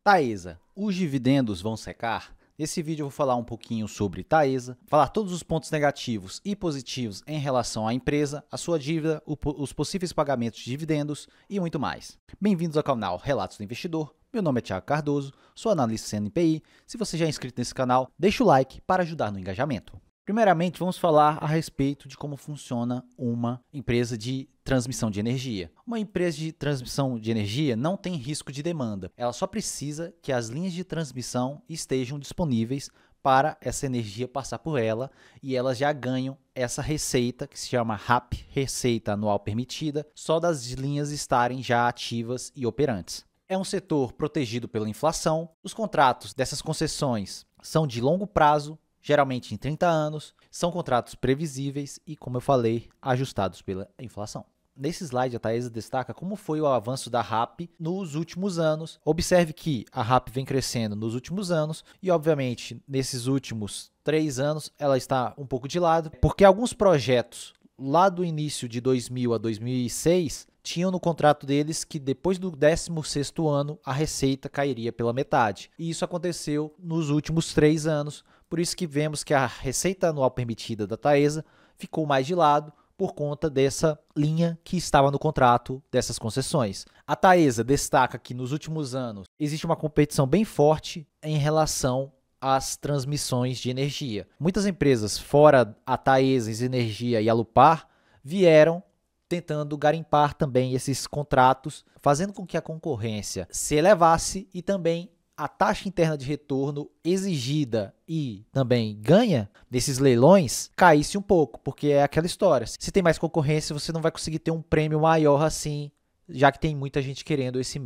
Taesa, os dividendos vão secar? Nesse vídeo eu vou falar um pouquinho sobre Taesa, falar todos os pontos negativos e positivos em relação à empresa, a sua dívida, os possíveis pagamentos de dividendos e muito mais. Bem-vindos ao canal Relatos do Investidor. Meu nome é Thiago Cardoso, sou analista CNPI. Se você já é inscrito nesse canal, deixa o like para ajudar no engajamento. Primeiramente, vamos falar a respeito de como funciona uma empresa de transmissão de energia. Uma empresa de transmissão de energia não tem risco de demanda. Ela só precisa que as linhas de transmissão estejam disponíveis para essa energia passar por ela e elas já ganham essa receita que se chama RAP, Receita Anual Permitida, só das linhas estarem já ativas e operantes. É um setor protegido pela inflação. Os contratos dessas concessões são de longo prazo, geralmente em 30 anos, são contratos previsíveis e, como eu falei, ajustados pela inflação. Nesse slide, a Taesa destaca como foi o avanço da RAP nos últimos anos. Observe que a RAP vem crescendo nos últimos anos e, obviamente, nesses últimos 3 anos, ela está um pouco de lado, porque alguns projetos lá do início de 2000 a 2006 tinham no contrato deles que depois do 16º ano a receita cairia pela metade. E isso aconteceu nos últimos 3 anos, por isso que vemos que a receita anual permitida da Taesa ficou mais de lado por conta dessa linha que estava no contrato dessas concessões. A Taesa destaca que nos últimos anos existe uma competição bem forte em relação às transmissões de energia. Muitas empresas fora a Taesa Energia e a Lupar vieram tentando garimpar também esses contratos, fazendo com que a concorrência se elevasse e também a taxa interna de retorno exigida e também ganha desses leilões caísse um pouco, porque é aquela história. Se tem mais concorrência, você não vai conseguir ter um prêmio maior assim, já que tem muita gente querendo essa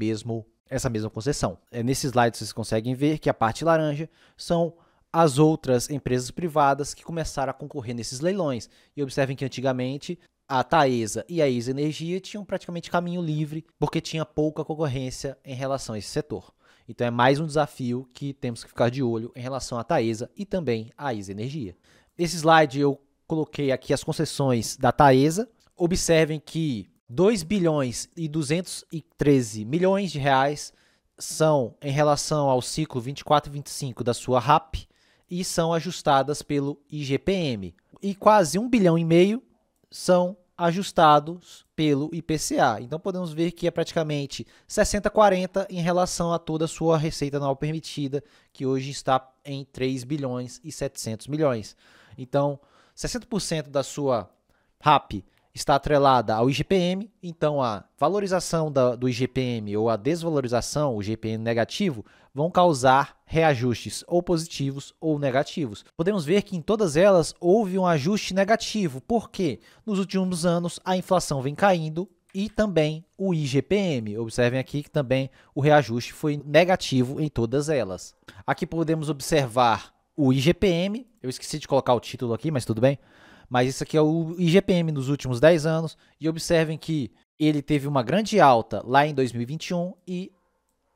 mesma concessão. Nesse slide vocês conseguem ver que a parte laranja são as outras empresas privadas que começaram a concorrer nesses leilões. E observem que antigamente a Taesa e a Isa Energia tinham praticamente caminho livre, porque tinha pouca concorrência em relação a esse setor. Então é mais um desafio que temos que ficar de olho em relação à Taesa e também à Isa Energia. Nesse slide eu coloquei aqui as concessões da Taesa. Observem que 2 bilhões e 213 milhões de reais são em relação ao ciclo 24 e 25 da sua RAP e são ajustadas pelo IGPM. E quase 1,5 bilhão são ajustados pelo IPCA. Então podemos ver que é praticamente 60-40 em relação a toda a sua receita anual permitida, que hoje está em 3 bilhões e 700 milhões. Então 60% da sua RAP está atrelada ao IGPM, então a valorização do IGPM ou a desvalorização, o IGPM negativo, vão causar reajustes ou positivos ou negativos. Podemos ver que em todas elas houve um ajuste negativo, porque nos últimos anos a inflação vem caindo e também o IGPM. Observem aqui que também o reajuste foi negativo em todas elas. Aqui podemos observar o IGPM, eu esqueci de colocar o título aqui, mas tudo bem. Mas isso aqui é o IGPM nos últimos 10 anos e observem que ele teve uma grande alta lá em 2021 e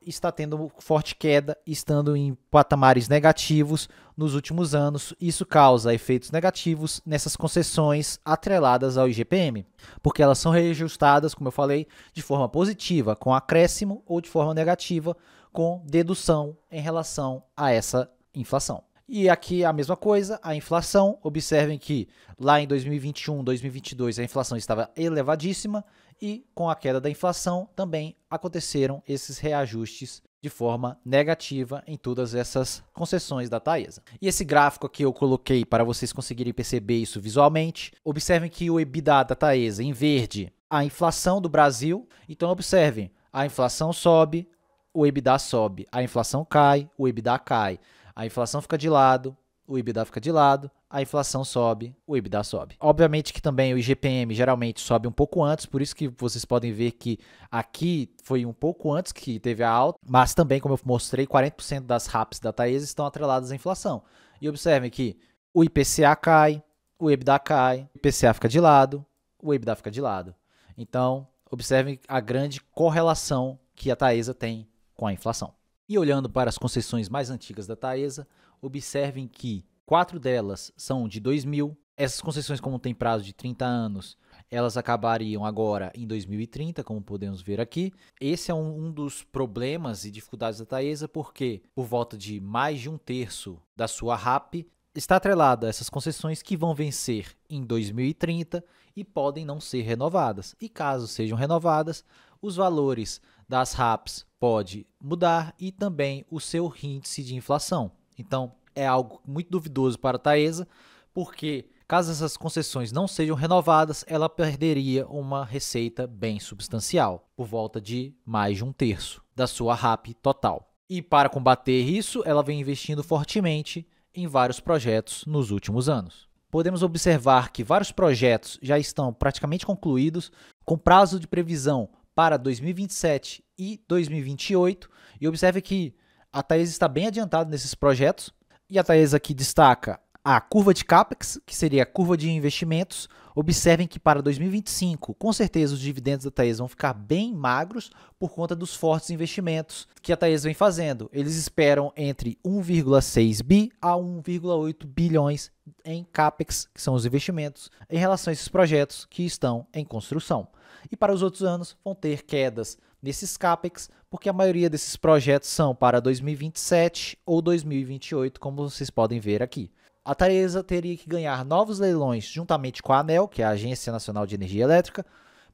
está tendo forte queda, estando em patamares negativos nos últimos anos. Isso causa efeitos negativos nessas concessões atreladas ao IGPM, porque elas são reajustadas, como eu falei, de forma positiva, com acréscimo, ou de forma negativa, com dedução em relação a essa inflação. E aqui a mesma coisa, a inflação. Observem que lá em 2021, 2022, a inflação estava elevadíssima e com a queda da inflação também aconteceram esses reajustes de forma negativa em todas essas concessões da Taesa. E esse gráfico aqui eu coloquei para vocês conseguirem perceber isso visualmente. Observem que o EBITDA da Taesa, em verde, a inflação do Brasil. Então observem, a inflação sobe, o EBITDA sobe, a inflação cai, o EBITDA cai. A inflação fica de lado, o EBITDA fica de lado, a inflação sobe, o EBITDA sobe. Obviamente que também o IGPM geralmente sobe um pouco antes, por isso que vocês podem ver que aqui foi um pouco antes que teve a alta, mas também, como eu mostrei, 40% das RAPs da Taesa estão atreladas à inflação. E observem que o IPCA cai, o EBITDA cai, o IPCA fica de lado, o EBITDA fica de lado. Então, observem a grande correlação que a Taesa tem com a inflação. E olhando para as concessões mais antigas da Taesa, observem que 4 delas são de 2000. Essas concessões, como têm prazo de 30 anos, elas acabariam agora em 2030, como podemos ver aqui. Esse é um dos problemas e dificuldades da Taesa, porque por volta de mais de 1/3 da sua RAP está atrelada a essas concessões que vão vencer em 2030 e podem não ser renovadas. E caso sejam renovadas, os valores das RAPs pode mudar e também o seu índice de inflação. Então, é algo muito duvidoso para a Taesa, porque caso essas concessões não sejam renovadas, ela perderia uma receita bem substancial, por volta de mais de 1/3 da sua RAP total. E para combater isso, ela vem investindo fortemente em vários projetos nos últimos anos. Podemos observar que vários projetos já estão praticamente concluídos, com prazo de previsão para 2027 e 2028, e observe que a Taesa está bem adiantada nesses projetos, e a Taesa aqui destaca a curva de CAPEX, que seria a curva de investimentos. Observem que para 2025, com certeza os dividendos da Taesa vão ficar bem magros por conta dos fortes investimentos que a Taesa vem fazendo. Eles esperam entre 1,6 bi a 1,8 bilhões em CAPEX, que são os investimentos, em relação a esses projetos que estão em construção. E para os outros anos vão ter quedas nesses CAPEX, porque a maioria desses projetos são para 2027 ou 2028, como vocês podem ver aqui. A Taesa teria que ganhar novos leilões juntamente com a ANEEL, que é a Agência Nacional de Energia Elétrica,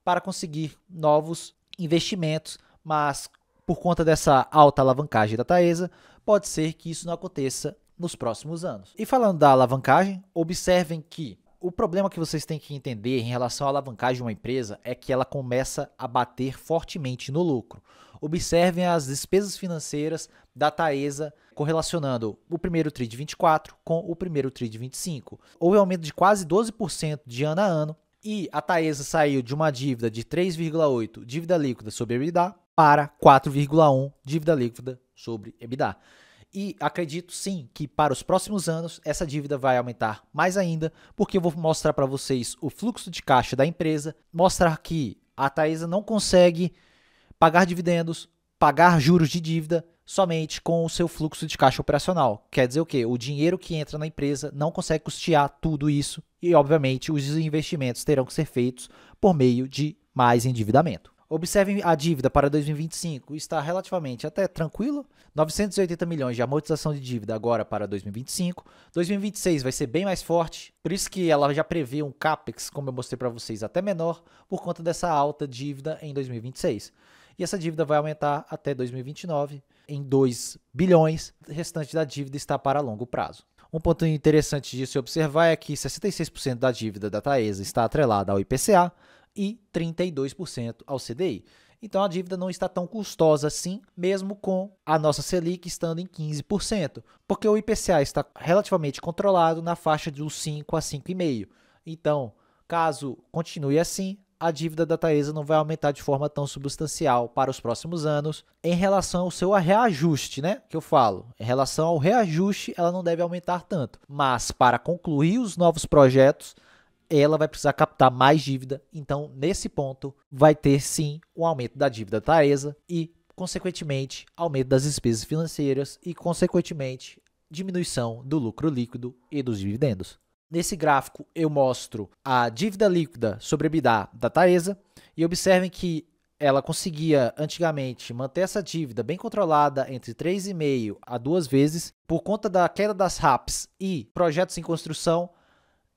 para conseguir novos investimentos, mas por conta dessa alta alavancagem da Taesa, pode ser que isso não aconteça nos próximos anos. E falando da alavancagem, observem que o problema que vocês têm que entender em relação à alavancagem de uma empresa é que ela começa a bater fortemente no lucro. Observem as despesas financeiras da Taesa correlacionando o primeiro TRI de 24 com o primeiro TRI de 25. Houve um aumento de quase 12% de ano a ano e a Taesa saiu de uma dívida de 3,8 dívida líquida sobre EBITDA para 4,1 dívida líquida sobre EBITDA. E acredito sim que para os próximos anos essa dívida vai aumentar mais ainda, porque eu vou mostrar para vocês o fluxo de caixa da empresa, mostrar que a Taesa não consegue pagar dividendos, pagar juros de dívida somente com o seu fluxo de caixa operacional. Quer dizer o quê? O dinheiro que entra na empresa não consegue custear tudo isso e, obviamente, os investimentos terão que ser feitos por meio de mais endividamento. Observem a dívida para 2025, está relativamente até tranquilo, 980 milhões de amortização de dívida agora para 2025, 2026 vai ser bem mais forte, por isso que ela já prevê um CAPEX, como eu mostrei para vocês, até menor, por conta dessa alta dívida em 2026. E essa dívida vai aumentar até 2029 em 2 bilhões, o restante da dívida está para longo prazo. Um ponto interessante de se observar é que 66% da dívida da Taesa está atrelada ao IPCA, e 32% ao CDI. Então a dívida não está tão custosa assim, mesmo com a nossa Selic estando em 15%, porque o IPCA está relativamente controlado na faixa dos 5 a 5,5%. Então, caso continue assim, a dívida da Taesa não vai aumentar de forma tão substancial para os próximos anos em relação ao seu reajuste, né? Que eu falo, em relação ao reajuste, ela não deve aumentar tanto, mas para concluir os novos projetos, ela vai precisar captar mais dívida, então nesse ponto vai ter sim um aumento da dívida da Taesa e, consequentemente, aumento das despesas financeiras e, consequentemente, diminuição do lucro líquido e dos dividendos. Nesse gráfico eu mostro a dívida líquida sobre EBITDA da Taesa e observem que ela conseguia antigamente manter essa dívida bem controlada entre 3,5 a 2 vezes. Por conta da queda das RAPs e projetos em construção,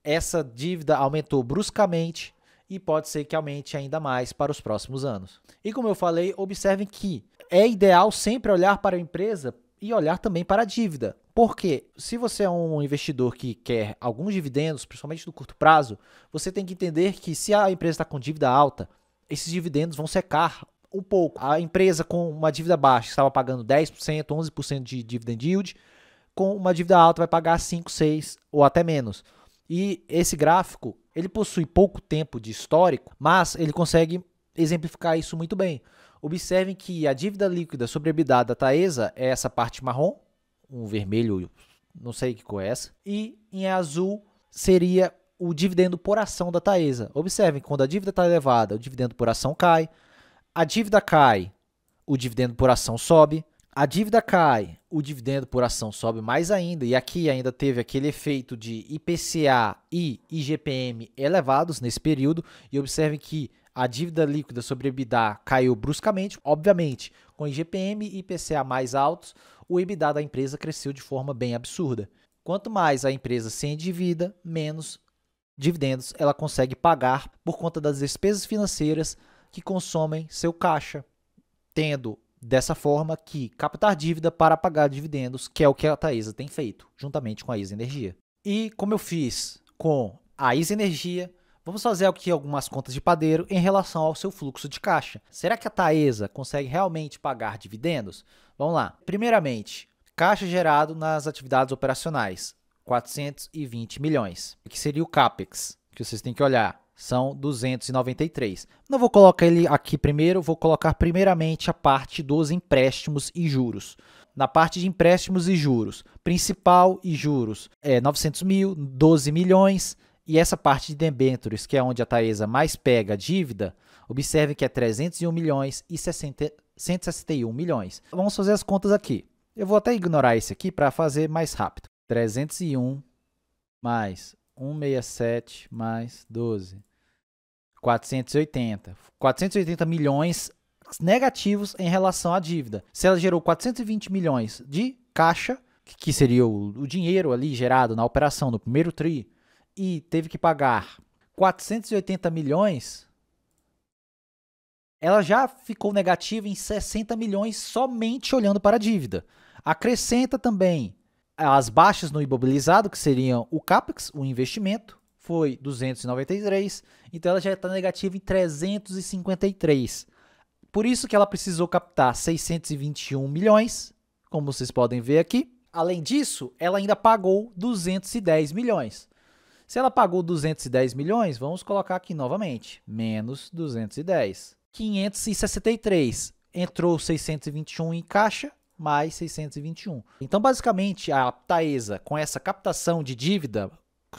essa dívida aumentou bruscamente e pode ser que aumente ainda mais para os próximos anos. E como eu falei, observem que é ideal sempre olhar para a empresa e olhar também para a dívida. Porque se você é um investidor que quer alguns dividendos, principalmente no curto prazo, você tem que entender que se a empresa está com dívida alta, esses dividendos vão secar um pouco. A empresa com uma dívida baixa estava pagando 10%, 11% de dividend yield, com uma dívida alta vai pagar 5, 6 ou até menos. E esse gráfico, ele possui pouco tempo de histórico, mas ele consegue exemplificar isso muito bem. Observem que a dívida líquida sobre a EBITDA da Taesa é essa parte marrom, um vermelho, não sei que cor é essa, e em azul seria o dividendo por ação da Taesa. Observem que quando a dívida está elevada, o dividendo por ação cai, a dívida cai, o dividendo por ação sobe, a dívida cai, o dividendo por ação sobe mais ainda, e aqui ainda teve aquele efeito de IPCA e IGPM elevados nesse período, e observe que a dívida líquida sobre EBITDA caiu bruscamente, obviamente, com IGPM e IPCA mais altos, o EBITDA da empresa cresceu de forma bem absurda. Quanto mais a empresa se endivida, menos dividendos ela consegue pagar por conta das despesas financeiras que consomem seu caixa, tendo dessa forma que captar dívida para pagar dividendos, que é o que a Taesa tem feito, juntamente com a ISA Energia. E como eu fiz com a ISA Energia, vamos fazer aqui algumas contas de padeiro em relação ao seu fluxo de caixa. Será que a Taesa consegue realmente pagar dividendos? Vamos lá. Primeiramente, caixa gerado nas atividades operacionais, 420 milhões, que seria o CAPEX, que vocês têm que olhar. São 293. Não vou colocar ele aqui primeiro, vou colocar primeiramente a parte dos empréstimos e juros. Na parte de empréstimos e juros, principal e juros é 900 mil, 12 milhões. E essa parte de debêntures, que é onde a Taesa mais pega a dívida, observe que é 301 milhões e 161 milhões. Vamos fazer as contas aqui. Eu vou até ignorar esse aqui para fazer mais rápido. 301 mais 167 mais 12. 480. 480 milhões negativos em relação à dívida. Se ela gerou 420 milhões de caixa, que seria o dinheiro ali gerado na operação no primeiro tri, e teve que pagar 480 milhões, ela já ficou negativa em 60 milhões somente olhando para a dívida. Acrescenta também as baixas no imobilizado, que seriam o CAPEX, o investimento, foi 293, então ela já está negativa em 353. Por isso que ela precisou captar 621 milhões, como vocês podem ver aqui. Além disso, ela ainda pagou 210 milhões. Se ela pagou 210 milhões, vamos colocar aqui novamente, menos 210. 563, entrou 621 em caixa, mais 621. Então, basicamente, a Taesa, com essa captação de dívida,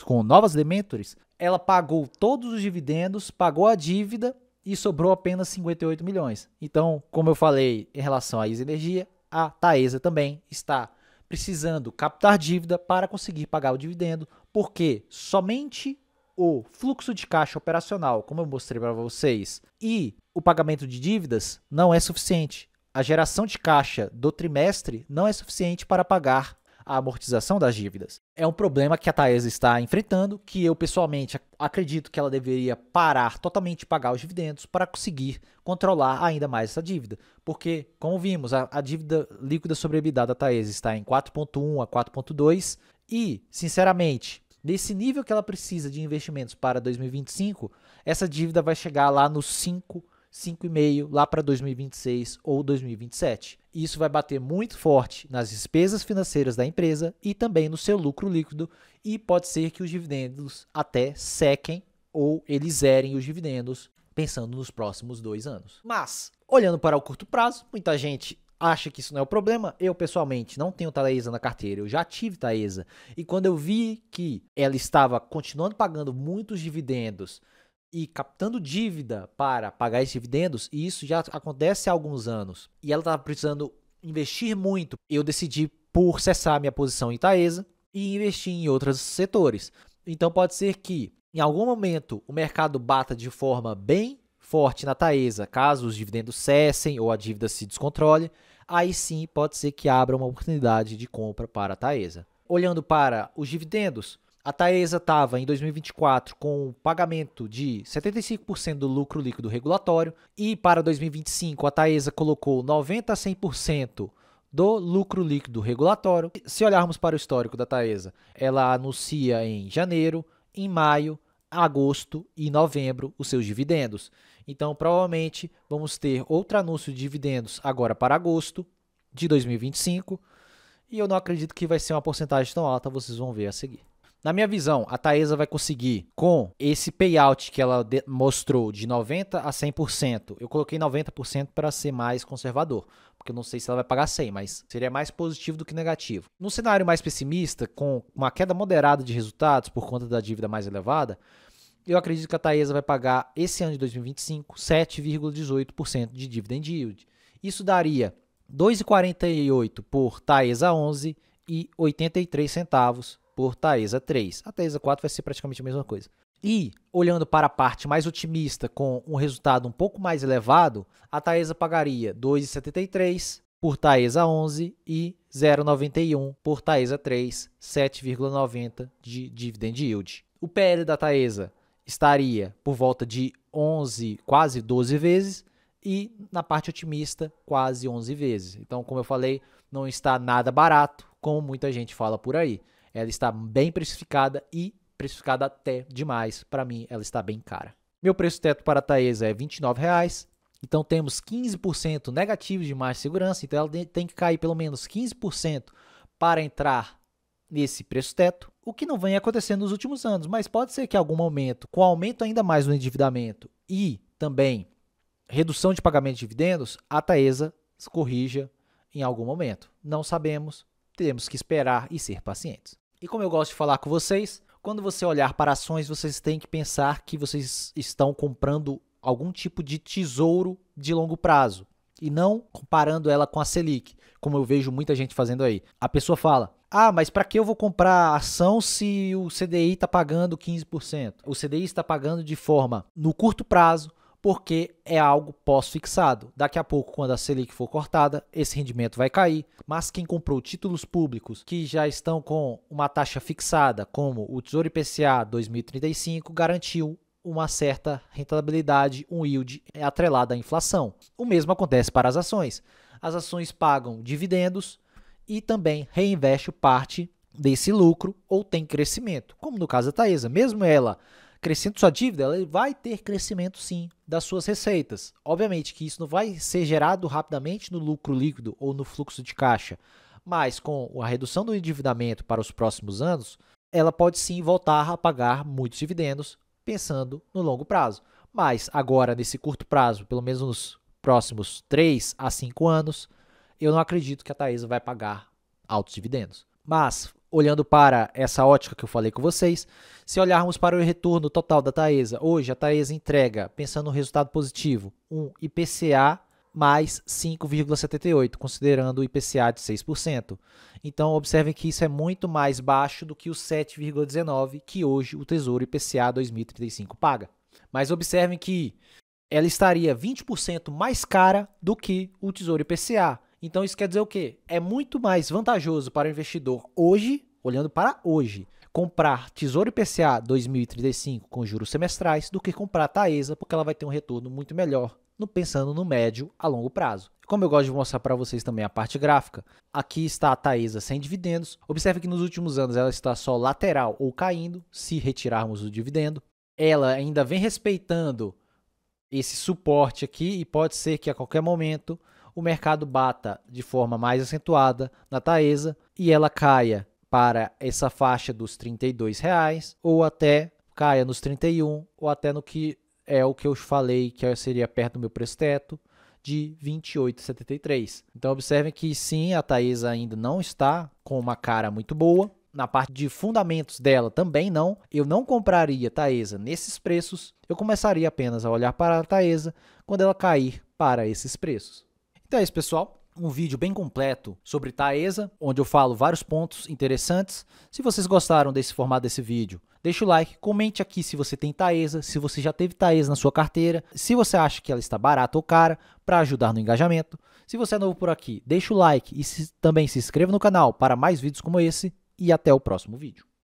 com novas debêntures, ela pagou todos os dividendos, pagou a dívida e sobrou apenas 58 milhões. Então, como eu falei em relação à ISA Energia, a Taesa também está precisando captar dívida para conseguir pagar o dividendo, porque somente o fluxo de caixa operacional, como eu mostrei para vocês, e o pagamento de dívidas não é suficiente. A geração de caixa do trimestre não é suficiente para pagar a amortização das dívidas. É um problema que a Taesa está enfrentando, que eu pessoalmente acredito que ela deveria parar totalmente de pagar os dividendos para conseguir controlar ainda mais essa dívida. Porque, como vimos, a dívida líquida sobre EBITDA da Taesa está em 4,1 a 4,2 e, sinceramente, nesse nível que ela precisa de investimentos para 2025, essa dívida vai chegar lá nos 5,5 lá para 2026 ou 2027. Isso vai bater muito forte nas despesas financeiras da empresa e também no seu lucro líquido, e pode ser que os dividendos até sequem ou eles zerem os dividendos pensando nos próximos 2 anos. Mas, olhando para o curto prazo, muita gente acha que isso não é o problema. Eu, pessoalmente, não tenho Taesa na carteira, eu já tive Taesa, e quando eu vi que ela estava continuando pagando muitos dividendos e captando dívida para pagar esses dividendos, e isso já acontece há alguns anos, e ela estava precisando investir muito, eu decidi por cessar minha posição em Taesa e investir em outros setores. Então pode ser que em algum momento o mercado bata de forma bem forte na Taesa, caso os dividendos cessem ou a dívida se descontrole, aí sim pode ser que abra uma oportunidade de compra para a Taesa. Olhando para os dividendos, a Taesa estava em 2024 com o pagamento de 75% do lucro líquido regulatório, e para 2025 a Taesa colocou 90% a 100% do lucro líquido regulatório. Se olharmos para o histórico da Taesa, ela anuncia em janeiro, em maio, agosto e novembro os seus dividendos. Então, provavelmente, vamos ter outro anúncio de dividendos agora para agosto de 2025, e eu não acredito que vai ser uma porcentagem tão alta, vocês vão ver a seguir. Na minha visão, a Taesa vai conseguir, com esse payout que ela mostrou de 90% a 100%, eu coloquei 90% para ser mais conservador, porque eu não sei se ela vai pagar 100%, mas seria mais positivo do que negativo. No cenário mais pessimista, com uma queda moderada de resultados por conta da dívida mais elevada, eu acredito que a Taesa vai pagar esse ano de 2025 7,18% de dividend yield. Isso daria 2,48 por Taesa 11 e 83 centavos por Taesa 3. A Taesa 4 vai ser praticamente a mesma coisa. E, olhando para a parte mais otimista, com um resultado um pouco mais elevado, a Taesa pagaria 2,73 por Taesa 11 e 0,91 por Taesa 3, 7,90 de dividend yield. O PL da Taesa estaria por volta de 11, quase 12 vezes, e na parte otimista, quase 11 vezes. Então, como eu falei, não está nada barato, como muita gente fala por aí. Ela está bem precificada e precificada até demais. Para mim, ela está bem cara. Meu preço teto para a Taesa é R$ 29,00. Então, temos 15% negativo de margem de segurança. Então, ela tem que cair pelo menos 15% para entrar nesse preço teto. O que não vem acontecendo nos últimos anos. Mas pode ser que em algum momento, com aumento ainda mais do endividamento e também redução de pagamento de dividendos, a Taesa se corrija em algum momento. Não sabemos, temos que esperar e ser pacientes. E como eu gosto de falar com vocês, quando você olhar para ações, vocês têm que pensar que vocês estão comprando algum tipo de tesouro de longo prazo e não comparando ela com a Selic, como eu vejo muita gente fazendo aí. A pessoa fala: ah, mas para que eu vou comprar ação se o CDI está pagando 15%? O CDI está pagando de forma no curto prazo, porque é algo pós-fixado. Daqui a pouco, quando a Selic for cortada, esse rendimento vai cair, mas quem comprou títulos públicos que já estão com uma taxa fixada, como o Tesouro IPCA 2035, garantiu uma certa rentabilidade, um yield atrelado à inflação. O mesmo acontece para as ações. As ações pagam dividendos e também reinvestem parte desse lucro ou tem crescimento, como no caso da Taesa. Mesmo ela crescendo sua dívida, ela vai ter crescimento sim das suas receitas. Obviamente que isso não vai ser gerado rapidamente no lucro líquido ou no fluxo de caixa, mas com a redução do endividamento para os próximos anos, ela pode sim voltar a pagar muitos dividendos pensando no longo prazo. Mas agora, nesse curto prazo, pelo menos nos próximos 3 a 5 anos, eu não acredito que a Taesa vai pagar altos dividendos. Mas, olhando para essa ótica que eu falei com vocês, se olharmos para o retorno total da Taesa, hoje a Taesa entrega, pensando no resultado positivo, um IPCA mais 5,78, considerando o IPCA de 6%. Então, observem que isso é muito mais baixo do que os 7,19% que hoje o Tesouro IPCA 2035 paga. Mas observem que ela estaria 20% mais cara do que o Tesouro IPCA. Então, isso quer dizer o quê? É muito mais vantajoso para o investidor hoje, olhando para hoje, comprar Tesouro IPCA 2035 com juros semestrais do que comprar Taesa, porque ela vai ter um retorno muito melhor, pensando no médio a longo prazo. Como eu gosto de mostrar para vocês também a parte gráfica, aqui está a Taesa sem dividendos. Observe que nos últimos anos ela está só lateral ou caindo, se retirarmos o dividendo. Ela ainda vem respeitando esse suporte aqui e pode ser que a qualquer momento o mercado bata de forma mais acentuada na Taesa e ela caia para essa faixa dos R$ 32,00 ou até caia nos 31 ou até no que é o que eu falei que seria perto do meu preço teto de 28,73. Então observem que sim, a Taesa ainda não está com uma cara muito boa. Na parte de fundamentos dela também não. Eu não compraria Taesa nesses preços. Eu começaria apenas a olhar para a Taesa quando ela cair para esses preços. Então é isso, pessoal. Um vídeo bem completo sobre Taesa, onde eu falo vários pontos interessantes. Se vocês gostaram desse formato desse vídeo, deixa o like, comente aqui se você tem Taesa, se você já teve Taesa na sua carteira, se você acha que ela está barata ou cara, para ajudar no engajamento. Se você é novo por aqui, deixa o like e também se inscreva no canal para mais vídeos como esse e até o próximo vídeo.